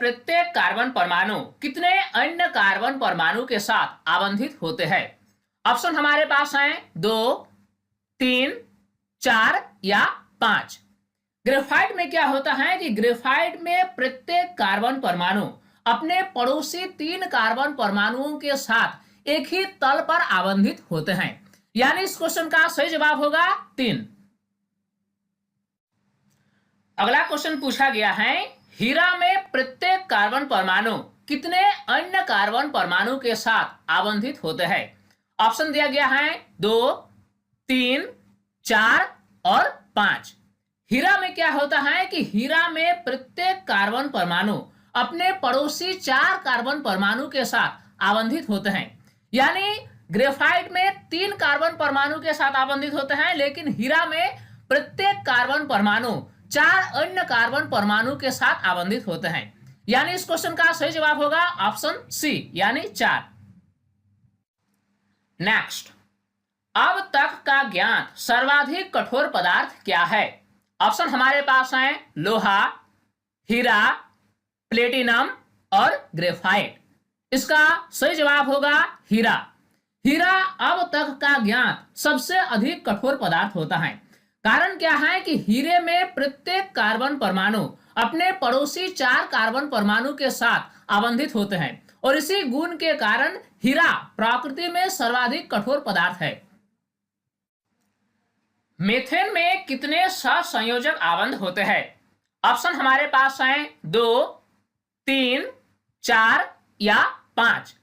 प्रत्येक कार्बन परमाणु कितने अन्य कार्बन परमाणु के साथ आवंधित होते हैं? ऑप्शन हमारे पास हैं 2, 3, 4 या 5। ग्रेफाइट में क्या होता है कि ग्रेफाइट में प्रत्येक कार्बन परमाणु अपने पड़ोसी 3 कार्बन परमाणुओं के साथ एक ही तल पर आवंधित होते हैं, यानी इस क्वेश्चन का सही जवाब होगा 3। अगला क्वेश्चन पूछा गया है, हीरा में प्रत्येक कार्बन परमाणु कितने अन्य कार्बन परमाणु के साथ आवंधित होते हैं? ऑप्शन दिया गया है 2, 3, 4 और 5। हीरा में क्या होता है कि हीरा में प्रत्येक कार्बन परमाणु अपने पड़ोसी 4 कार्बन परमाणु के साथ आवंधित होते हैं, यानी ग्रेफाइट में 3 कार्बन परमाणु के साथ आवंधित होते हैं, लेकिन हीरा में प्रत्येक कार्बन परमाणु 4 अन्य कार्बन परमाणु के साथ आवंधित होते हैं, यानी इस क्वेश्चन का सही जवाब होगा ऑप्शन सी यानी 4। नेक्स्ट, अब तक का ज्ञात सर्वाधिक कठोर पदार्थ क्या है? ऑप्शन हमारे पास हैं लोहा, हीरा, प्लेटिनम और ग्रेफाइट। इसका सही जवाब होगा हीरा। हीरा अब तक का ज्ञात सबसे अधिक कठोर पदार्थ होता है। कारण क्या है कि हीरे में प्रत्येक कार्बन परमाणु अपने पड़ोसी 4 कार्बन परमाणु के साथ आवंधित होते हैं और इसी गुण के कारण हीरा प्रकृति में सर्वाधिक कठोर पदार्थ है। मीथेन में कितने सहसंयोजक आवंध होते हैं? ऑप्शन हमारे पास हैं 2, 3, 4 या 5।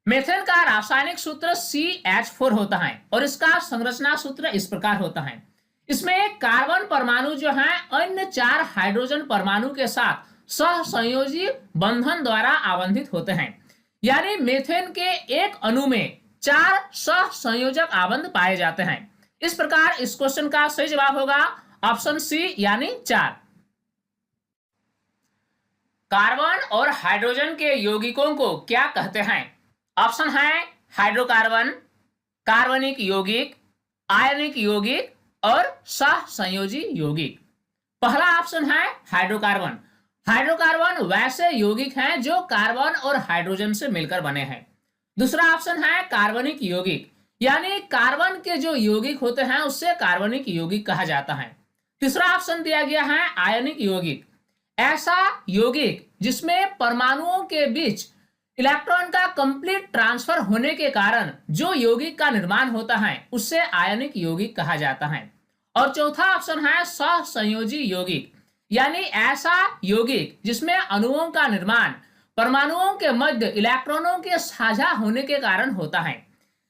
मीथेन का रासायनिक सूत्र CH4 होता है और इसका संरचना सूत्र इस प्रकार होता है। इसमें कार्बन परमाणु जो है अन्य 4 हाइड्रोजन परमाणु के साथ सहसंयोजी बंधन द्वारा आवंधित होते हैं, यानी मीथेन के एक अणु में 4 सहसंयोजक आवंध पाए जाते हैं। इस प्रकार इस क्वेश्चन का सही जवाब होगा ऑप्शन सी यानी 4। कार्बन और हाइड्रोजन के यौगिकों को क्या कहते हैं? ऑप्शन है हाइड्रोकार्बन, कार्बनिक यौगिक, आयनिक यौगिक और सहसंयोजी यौगिक। पहला ऑप्शन है हाइड्रोकार्बन। हाइड्रोकार्बन वैसे यौगिक हैं जो कार्बन और हाइड्रोजन से मिलकर बने हैं। दूसरा ऑप्शन है कार्बनिक यौगिक, यानी कार्बन के जो यौगिक होते हैं उससे कार्बनिक यौगिक कहा जाता है। तीसरा ऑप्शन दिया गया है आयनिक यौगिक। ऐसा यौगिक जिसमें परमाणुओं के बीच इलेक्ट्रॉन का कंप्लीट ट्रांसफर होने के कारण जो यौगिक का निर्माण होता है उससे आयनिक यौगिक कहा जाता है। और चौथा ऑप्शन है सहसंयोजी यौगिक, यानी ऐसा यौगिक जिसमें अणुओं का निर्माण परमाणुओं के मध्य इलेक्ट्रॉनों के साझा होने के कारण होता है,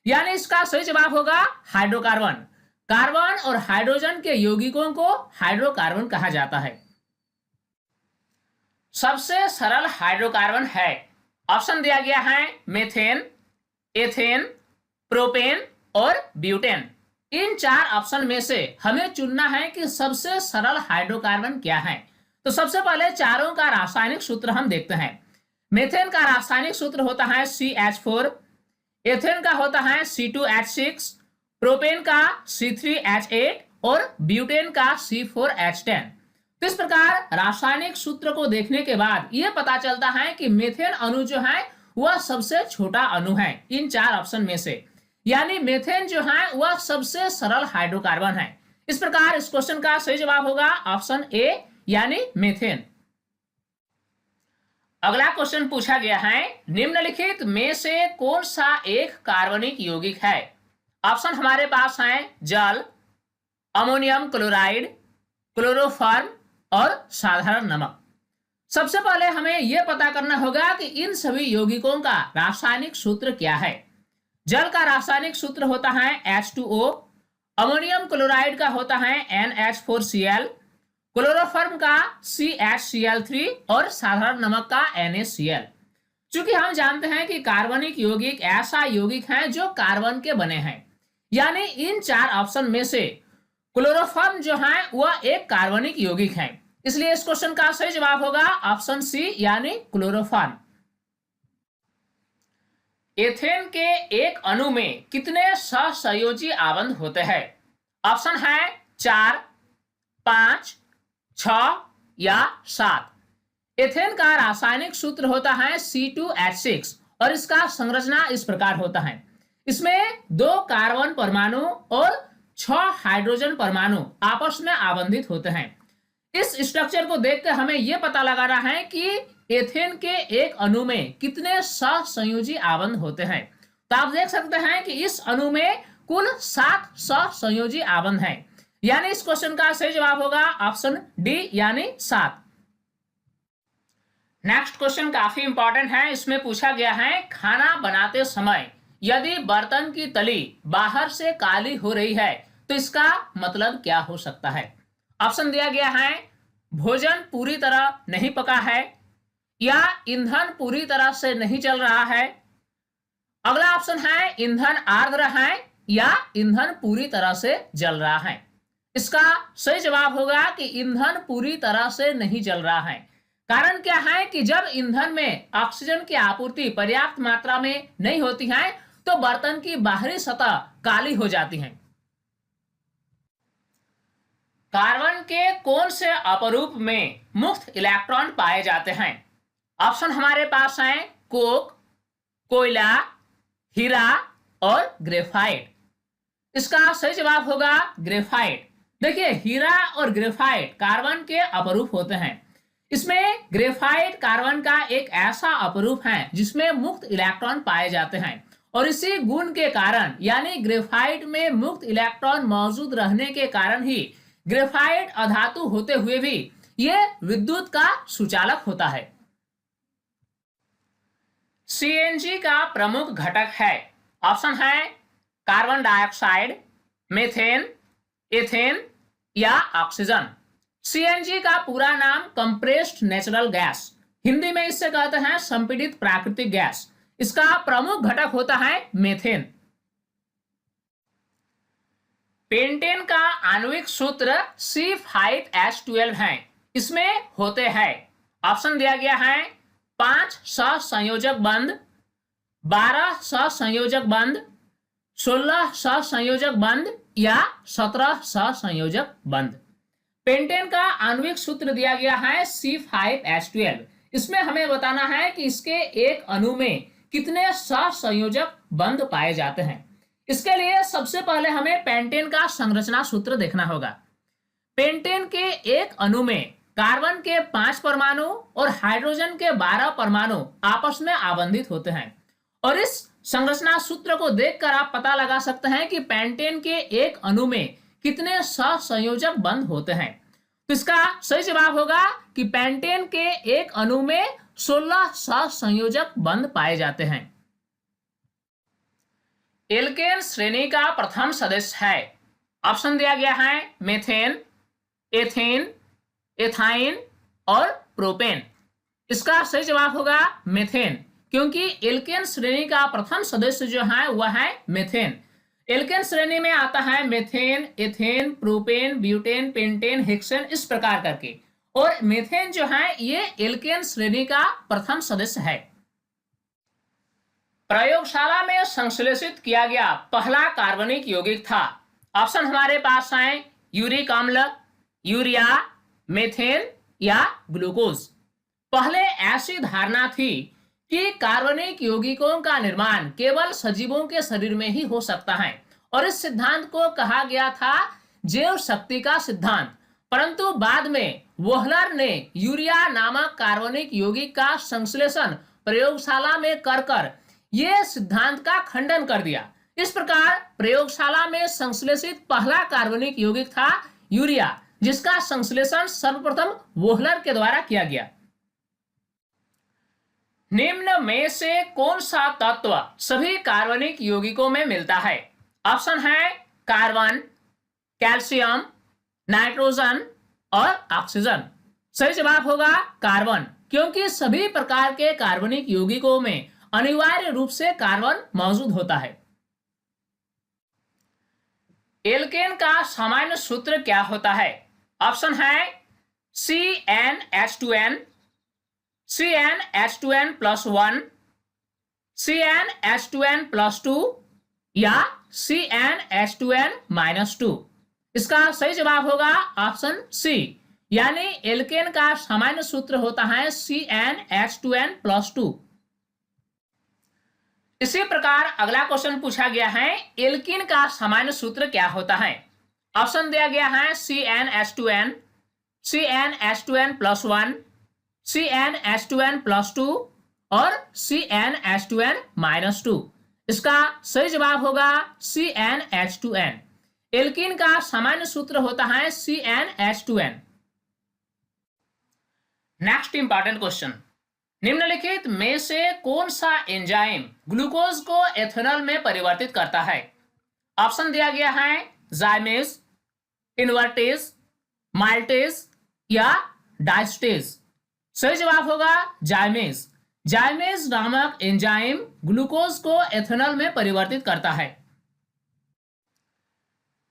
यानी इसका सही जवाब होगा हाइड्रोकार्बन। कार्बन और हाइड्रोजन के यौगिकों को हाइड्रोकार्बन कहा जाता है। सबसे सरल हाइड्रोकार्बन है, ऑप्शन दिया गया है मीथेन, एथेन, प्रोपेन और ब्यूटेन। इन 4 ऑप्शन में से हमें चुनना है कि सबसे सरल हाइड्रोकार्बन क्या है। तो सबसे पहले चारों का रासायनिक सूत्र हम देखते हैं। मीथेन का रासायनिक सूत्र होता है CH4, एथेन का होता है C2H6, प्रोपेन का C3H8 और ब्यूटेन का C4H10। तो इस प्रकार रासायनिक सूत्र को देखने के बाद यह पता चलता है कि मीथेन अणु जो है वह सबसे छोटा अणु है इन 4 ऑप्शन में से, यानी मीथेन जो है वह सबसे सरल हाइड्रोकार्बन है। इस प्रकार इस क्वेश्चन का सही जवाब होगा ऑप्शन ए यानी मीथेन। अगला क्वेश्चन पूछा गया है, निम्नलिखित में से कौन सा एक कार्बनिक यौगिक है? ऑप्शन हमारे पास हैं जल, अमोनियम क्लोराइड, क्लोरोफॉर्म और साधारण नमक। सबसे पहले हमें यह पता करना होगा कि इन सभी यौगिकों का रासायनिक सूत्र क्या है। जल का रासायनिक सूत्र होता है H2O, अमोनियम क्लोराइड का होता है NH4Cl, क्लोरोफॉर्म का CHCl3 और साधारण नमक का NaCl। चूंकि हम जानते हैं कि कार्बनिक यौगिक ऐसा यौगिक है जो कार्बन के बने हैं, यानी इन 4 ऑप्शन में से क्लोरोफॉर्म जो है वह एक कार्बनिक यौगिक है, इसलिए इस क्वेश्चन का सही जवाब होगा ऑप्शन सी यानी क्लोरोफॉर्म। एथेन के एक अणु में कितने सहसंयोजी आवंध होते हैं? ऑप्शन है 4, 5, 6 या 7। एथेन का रासायनिक सूत्र होता है C2H6 और इसका संरचना इस प्रकार होता है। इसमें 2 कार्बन परमाणु और 6 हाइड्रोजन परमाणु आपस में आवंधित होते हैं। इस स्ट्रक्चर को देखकर हमें यह पता लगाना है कि एथेन के एक अणु में कितने सहसंयोजी आबंध होते हैं। तो आप देख सकते हैं कि इस अणु में कुल 7 सहसंयोजी आबंध हैं। यानी इस क्वेश्चन का सही जवाब होगा ऑप्शन डी यानी 7। नेक्स्ट क्वेश्चन काफी इंपॉर्टेंट है। इसमें पूछा गया है खाना बनाते समय यदि बर्तन की तली बाहर से काली हो रही है तो इसका मतलब क्या हो सकता है। ऑप्शन दिया गया है भोजन पूरी तरह नहीं पका है, या ईंधन पूरी तरह से नहीं जल रहा है। अगला ऑप्शन है ईंधन आर्द्र है, या ईंधन पूरी तरह से जल रहा है। इसका सही जवाब होगा कि ईंधन पूरी तरह से नहीं जल रहा है। कारण क्या है कि जब ईंधन में ऑक्सीजन की आपूर्ति पर्याप्त मात्रा में नहीं होती है तो बर्तन की बाहरी सतह काली हो जाती है। कार्बन के कौन से अपरूप में मुक्त इलेक्ट्रॉन पाए जाते हैं। ऑप्शन हमारे पास हैं कोक, कोयला, हीरा और ग्रेफाइट। इसका सही जवाब होगा ग्रेफाइट। देखिए हीरा और ग्रेफाइट कार्बन के अपरूप होते हैं। इसमें ग्रेफाइट कार्बन का एक ऐसा अपरूप है जिसमें मुक्त इलेक्ट्रॉन पाए जाते हैं और इसी गुण के कारण यानी ग्रेफाइट में मुक्त इलेक्ट्रॉन मौजूद रहने के कारण ही ग्रेफाइट अधातु होते हुए भी यह विद्युत का सुचालक होता है। सीएनजी का प्रमुख घटक है। ऑप्शन है कार्बन डाइऑक्साइड, मीथेन, एथेन या ऑक्सीजन। सीएनजी का पूरा नाम कंप्रेस्ड नेचुरल गैस, हिंदी में इससे कहते हैं संपीड़ित प्राकृतिक गैस। इसका प्रमुख घटक होता है मीथेन। पेंटेन का आणविक सूत्र C5H12 है। इसमें होते हैं, ऑप्शन दिया गया है 5 सहसंयोजक बंध, 12 सहसंयोजक बंध, 16 सहसंयोजक बंध या 17 सहसंयोजक बंध। पेंटेन का आणविक सूत्र दिया गया है C5H12। इसमें हमें बताना है कि इसके एक अणु में कितने सहसंयोजक बंध पाए जाते हैं। इसके लिए सबसे पहले हमें पेंटेन का संरचना सूत्र देखना होगा। पेंटेन के एक अणु में कार्बन के 5 परमाणु और हाइड्रोजन के 12 परमाणु आपस में आवंधित होते हैं और इस संरचना सूत्र को देखकर आप पता लगा सकते हैं कि पेंटेन के एक अणु में कितने सहसंयोजक बंध होते हैं। तो इसका सही जवाब होगा कि पेंटेन के एक अणु में 16 सहसंयोजक बंध पाए जाते हैं। एल्केन श्रेणी का प्रथम सदस्य है। ऑप्शन दिया गया है मीथेन, एथेन, एथाइन और प्रोपेन। इसका सही जवाब होगा मीथेन, क्योंकि एल्केन श्रेणी का प्रथम सदस्य जो है वह है मीथेन। एल्केन श्रेणी में आता है methane, ethane, propane, butane, pentane, hexane, इस प्रकार करके। और मीथेन जो है ये एल्केन श्रेणी का प्रथम सदस्य है। प्रयोगशाला में संश्लेषित किया गया पहला कार्बनिक यौगिक था। ऑप्शन हमारे पास हैं यूरिक अम्ल, यूरिया, मीथेन या ग्लूकोज। पहले ऐसी धारणा थी कि कार्बनिक यौगिकों का निर्माण केवल सजीवों के शरीर में ही हो सकता है और इस सिद्धांत को कहा गया था जैव शक्ति का सिद्धांत। परंतु बाद में वोहलर ने यूरिया नामक कार्बनिक यौगिक का संश्लेषण प्रयोगशाला में कर यह सिद्धांत का खंडन कर दिया। इस प्रकार प्रयोगशाला में संश्लेषित पहला कार्बनिक यौगिक था यूरिया, जिसका संश्लेषण सर्वप्रथम वोहलर के द्वारा किया गया। निम्न में से कौन सा तत्व सभी कार्बनिक यौगिकों में मिलता है। ऑप्शन है कार्बन, कैल्शियम, नाइट्रोजन और ऑक्सीजन। सही जवाब होगा कार्बन, क्योंकि सभी प्रकार के कार्बनिक यौगिकों में अनिवार्य रूप से कार्बन मौजूद होता है। एल्केन का सामान्य सूत्र क्या होता है। ऑप्शन है CnH2n, CnH2n+1, CnH2n+2 या CnH2n-2। इसका सही जवाब होगा ऑप्शन सी, यानी एल्केन का सामान्य सूत्र होता है CnH2n+2। इसी प्रकार अगला क्वेश्चन पूछा गया है, एल्कीन का सामान्य सूत्र क्या होता है। ऑप्शन दिया गया है CnH2n, CnH2n+1, CnH2n+2 और CnH2n-2। इसका सही जवाब होगा CnH2n। एल्कीन का सामान्य सूत्र होता है CnH2n। नेक्स्ट इंपॉर्टेंट क्वेश्चन, निम्नलिखित में से कौन सा एंजाइम ग्लूकोज को एथेनॉल में परिवर्तित करता है। ऑप्शन दिया गया है जाइमेज, इन्वर्टेज, माल्टेज या डायस्टेज। सही जवाब होगा जाइमेज। जाइमेज नामक एंजाइम ग्लूकोज को एथेनॉल में परिवर्तित करता है।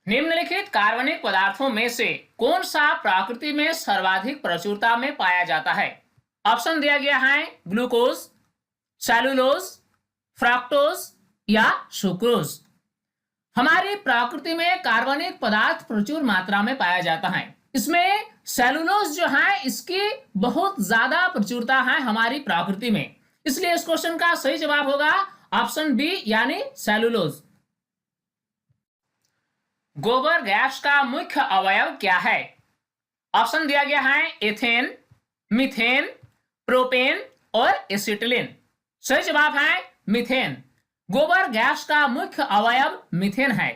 निम्नलिखित कार्बनिक पदार्थों में से कौन सा प्रकृति में सर्वाधिक प्रचुरता में पाया जाता है। ऑप्शन दिया गया है ग्लूकोज, सेलुलोज, फ्रक्टोज या सुक्रोज। हमारी प्रकृति में कार्बनिक पदार्थ प्रचुर मात्रा में पाया जाता है। इसमें सेलुलोज जो है इसकी बहुत ज्यादा प्रचुरता है हमारी प्रकृति में, इसलिए इस क्वेश्चन का सही जवाब होगा ऑप्शन बी यानी सेलुलोज। गोबर गैस का मुख्य अवयव क्या है। ऑप्शन दिया गया है एथेन, मीथेन, प्रोपेन और एसिटिलीन। सही जवाब है मीथेन। गोबर गैस का मुख्य अवयव मीथेन है।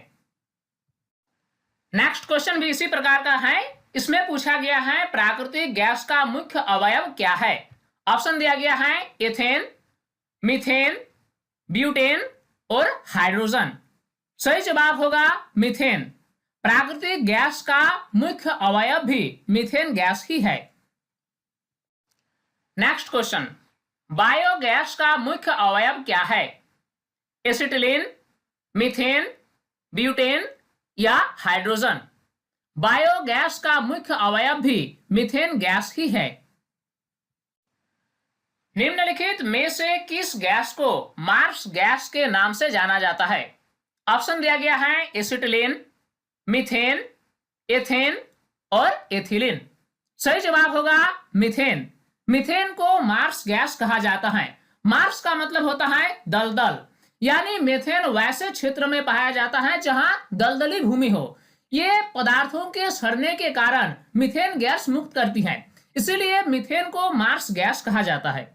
नेक्स्ट क्वेश्चन भी इसी प्रकार का है। इसमें पूछा गया है प्राकृतिक गैस का मुख्य अवयव क्या है। ऑप्शन दिया गया है एथेन, मीथेन, ब्यूटेन और हाइड्रोजन। सही जवाब होगा मीथेन। प्राकृतिक गैस का मुख्य अवयव भी मीथेन गैस ही है। नेक्स्ट क्वेश्चन, बायोगैस का मुख्य अवयव क्या है। एसिटिलीन, मीथेन, ब्यूटेन या हाइड्रोजन। बायोगैस का मुख्य अवयव भी मीथेन गैस ही है। निम्नलिखित में से किस गैस को मार्स गैस के नाम से जाना जाता है। ऑप्शन दिया गया है एसिटिलीन, मीथेन, एथेन और एथिलीन। सही जवाब होगा मीथेन। मीथेन को मार्स गैस कहा जाता है। मार्स का मतलब होता है दलदल, यानी मीथेन वैसे क्षेत्र में पाया जाता है जहां दलदली भूमि हो। ये पदार्थों के सड़ने के कारण मीथेन गैस मुक्त करती है, इसीलिए मीथेन को मार्स गैस कहा जाता है।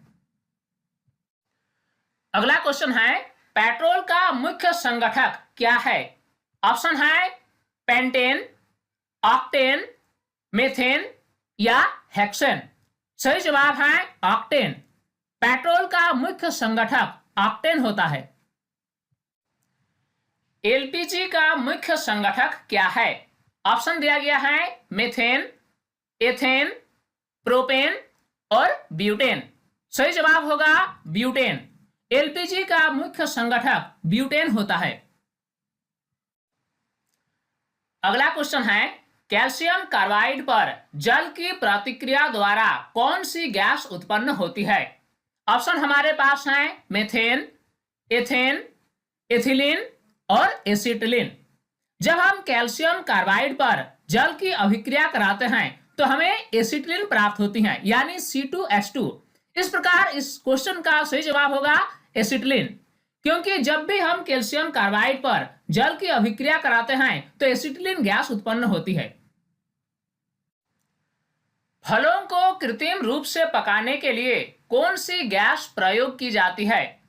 अगला क्वेश्चन है, पेट्रोल का मुख्य संगठक क्या है। ऑप्शन है पेंटेन, ऑक्टेन, मेथेन या हेक्सेन। सही जवाब है ऑक्टेन। पेट्रोल का मुख्य संगठक ऑक्टेन होता है। एलपीजी का मुख्य संगठक क्या है। ऑप्शन दिया गया है मेथेन, एथेन, प्रोपेन और ब्यूटेन। सही जवाब होगा ब्यूटेन। एलपीजी का मुख्य संगठक ब्यूटेन होता है। अगला क्वेश्चन है, कैल्शियम कार्बाइड पर जल की प्रतिक्रिया द्वारा कौन सी गैस उत्पन्न होती है। ऑप्शन हमारे पास है मेथेन, एथेन, एथिलीन और एसिटिलीन। जब हम कैल्शियम कार्बाइड पर जल की अभिक्रिया कराते हैं तो हमें एसिटिलीन प्राप्त होती है, यानी C2H2। इस प्रकार इस क्वेश्चन का सही जवाब होगा एसिटिलीन, क्योंकि जब भी हम कैल्शियम कार्बाइड पर जल की अभिक्रिया कराते हैं तो एसिटिलीन गैस उत्पन्न होती है। फलों को कृत्रिम रूप से पकाने के लिए कौन सी गैस प्रयोग की जाती है।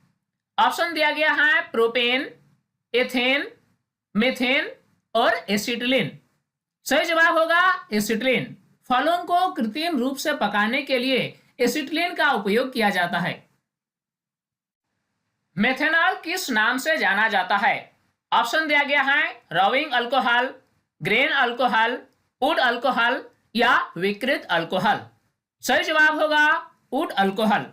ऑप्शन दिया गया है प्रोपेन, एथेन, मेथेन और एसिटिलीन। सही जवाब होगा एसिटिलीन। फलों को कृत्रिम रूप से पकाने के लिए एसिटिलीन का उपयोग किया जाता है। मेथेनॉल किस नाम से जाना जाता है। ऑप्शन दिया गया है रविंग alcohol, grain alcohol, would alcohol या विकृत अल्कोहल। सही जवाब होगा वुड अल्कोहल।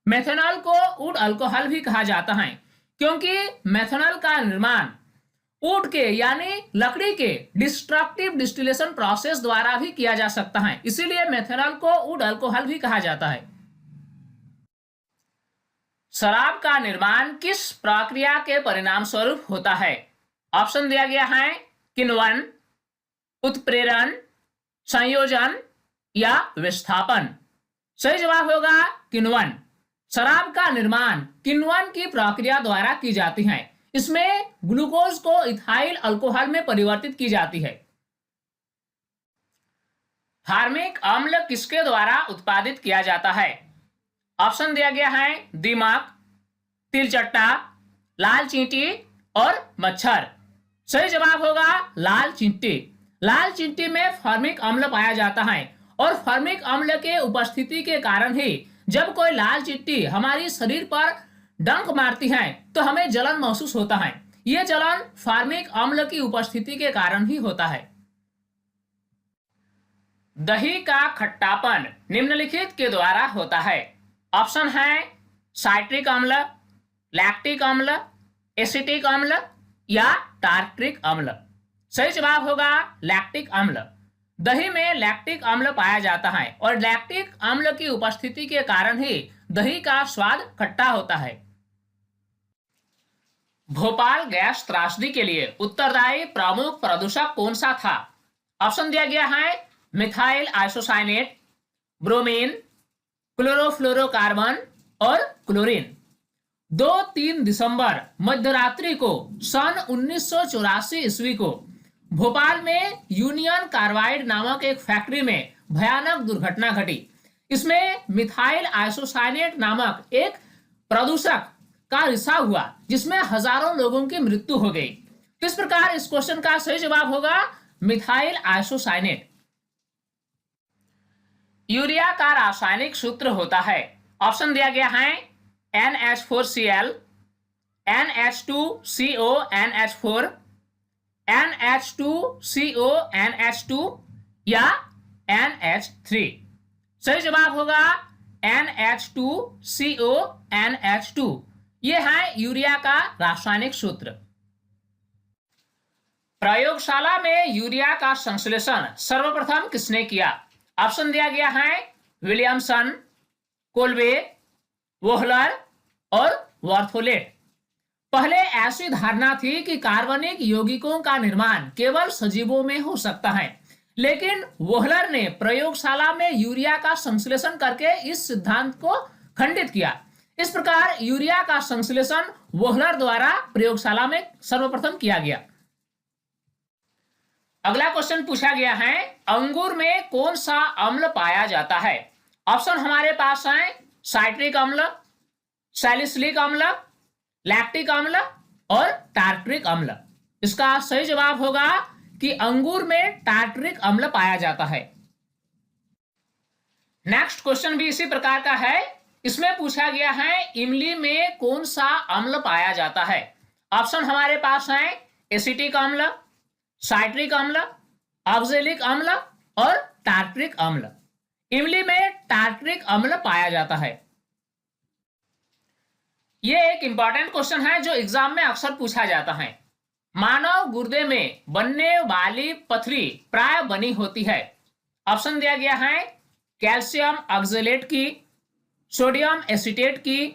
मेथेनॉल को वुड अल्कोहल भी कहा जाता है क्योंकि मेथेनॉल का निर्माण वुड के यानी लकड़ी के डिस्ट्रक्टिव डिस्टिलेशन प्रोसेस द्वारा भी किया जा सकता है, इसीलिए मेथेनॉल को वुड अल्कोहल भी कहा जाता है। शराब का निर्माण किस प्रक्रिया के परिणाम स्वरूप होता है। ऑप्शन दिया गया है किण्वन, उत्प्रेरण, संयोजन या विस्थापन? सही जवाब होगा किण्वन। शराब का निर्माण किण्वन की प्रक्रिया द्वारा की जाती है। इसमें ग्लूकोज को इथाइल अल्कोहल में परिवर्तित की जाती है। फार्मिक अम्ल किसके द्वारा उत्पादित किया जाता है? ऑप्शन दिया गया है दीमक, तिलचट्टा, लाल चींटी और मच्छर। सही जवाब होगा लाल चींटी। लाल चींटी में फॉर्मिक अम्ल पाया जाता है और फॉर्मिक अम्ल के उपस्थिति के कारण ही जब कोई लाल चींटी हमारी शरीर पर डंक मारती है तो हमें जलन महसूस होता है। यह जलन फॉर्मिक अम्ल की उपस्थिति के कारण ही होता है। दही का खट्टापन निम्नलिखित के द्वारा होता है। ऑप्शन है साइट्रिक अम्ल, लैक्टिक अम्ल, एसिटिक अम्ल या टार्ट्रिक अम्ल। सही जवाब होगा लैक्टिक अम्ल। दही में लैक्टिक अम्ल पाया जाता है और लैक्टिक अम्ल की उपस्थिति के कारण ही दही का स्वाद खट्टा होता है। भोपाल गैस त्रासदी के लिए उत्तरदायी प्रमुख प्रदूषक कौन सा था? ऑप्शन दिया गया है मिथाइल आइसोसाइनेट, ब्रोमीन, क्लोरोफ्लोरोकार्बन और क्लोरीन। 2-3 दिसंबर मध्यरात्रि को सन 1984 ईस्वी को भोपाल में यूनियन कार्बाइड नामक एक फैक्ट्री में भयानक दुर्घटना घटी। इसमें मिथाइल आइसोसाइनेट नामक एक प्रदूषक का रिसाव हुआ जिसमें हजारों लोगों की मृत्यु हो गई। इस प्रकार इस क्वेश्चन का सही जवाब होगा मिथाइल आइसोसाइनेट। यूरिया का रासायनिक सूत्र होता है। ऑप्शन दिया गया है NH4Cl, NH2CO NH4, NH2CO NH2 या NH3। सही जवाब होगा NH2CO NH2। यह है यूरिया का रासायनिक सूत्र। प्रयोगशाला में यूरिया का संश्लेषण सर्वप्रथम किसने किया? ऑप्शन दिया गया है विलियमसन, कोल्बे, वोहलर और वॉर्थोलेट। पहले ऐसी धारणा थी कि कार्बनिक यौगिकों का निर्माण केवल सजीवों में हो सकता है, लेकिन वोहलर ने प्रयोगशाला में यूरिया का संश्लेषण करके इस सिद्धांत को खंडित किया। इस प्रकार यूरिया का संश्लेषण वोहलर द्वारा प्रयोगशाला में सर्वप्रथम किया गया। अगला क्वेश्चन पूछा गया है अंगूर में कौन सा अम्ल पाया जाता है? ऑप्शन हमारे पास है साइट्रिक अम्ल, सैलिसिलिक अम्ल, लैक्टिक अम्ल और टार्ट्रिक अम्ल। इसका सही जवाब होगा कि अंगूर में टार्ट्रिक अम्ल पाया जाता है। नेक्स्ट क्वेश्चन भी इसी प्रकार का है। इसमें पूछा गया है इमली में कौन सा अम्ल पाया जाता है? ऑप्शन हमारे पास है एसिटिक अम्ल, साइट्रिक अम्ल, ऑक्जेलिक अम्ल और टार्ट्रिक अम्ल। इमली में टार्ट्रिक अम्ल पाया जाता है। यह एक इंपॉर्टेंट क्वेश्चन है जो एग्जाम में अक्सर पूछा जाता है। मानव गुर्दे में बनने वाली पथरी प्राय बनी होती है। ऑप्शन दिया गया है कैल्शियम ऑक्जेलेट की, सोडियम एसीटेट की,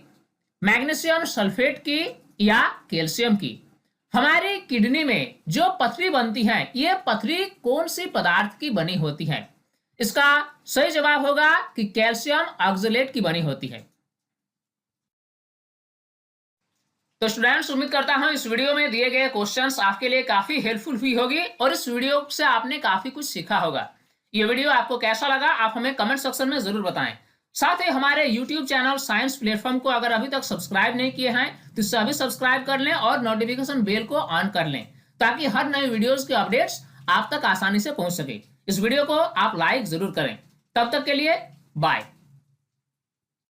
मैग्नीशियम सल्फेट की या कैल्शियम की। हमारी किडनी में जो पथरी बनती है ये पथरी कौन सी पदार्थ की बनी होती है? इसका सही जवाब होगा कि कैल्शियम ऑक्जेलेट की बनी होती है। तो स्टूडेंट्स उम्मीद करता हूं इस वीडियो में दिए गए क्वेश्चंस आपके लिए काफी हेल्पफुल हुई होगी और इस वीडियो से आपने काफी कुछ सीखा होगा। ये वीडियो आपको कैसा लगा आप हमें कमेंट सेक्शन में जरूर बताएं। साथ ही हमारे यूट्यूब चैनल साइंस प्लेटफॉर्म को अगर अभी तक सब्सक्राइब नहीं किए हैं तो इसे अभी सब्सक्राइब कर लें और नोटिफिकेशन बेल को ऑन कर लें ताकि हर नए वीडियोस के अपडेट्स आप तक आसानी से पहुंच सके। इस वीडियो को आप लाइक जरूर करें। तब तक के लिए बाय।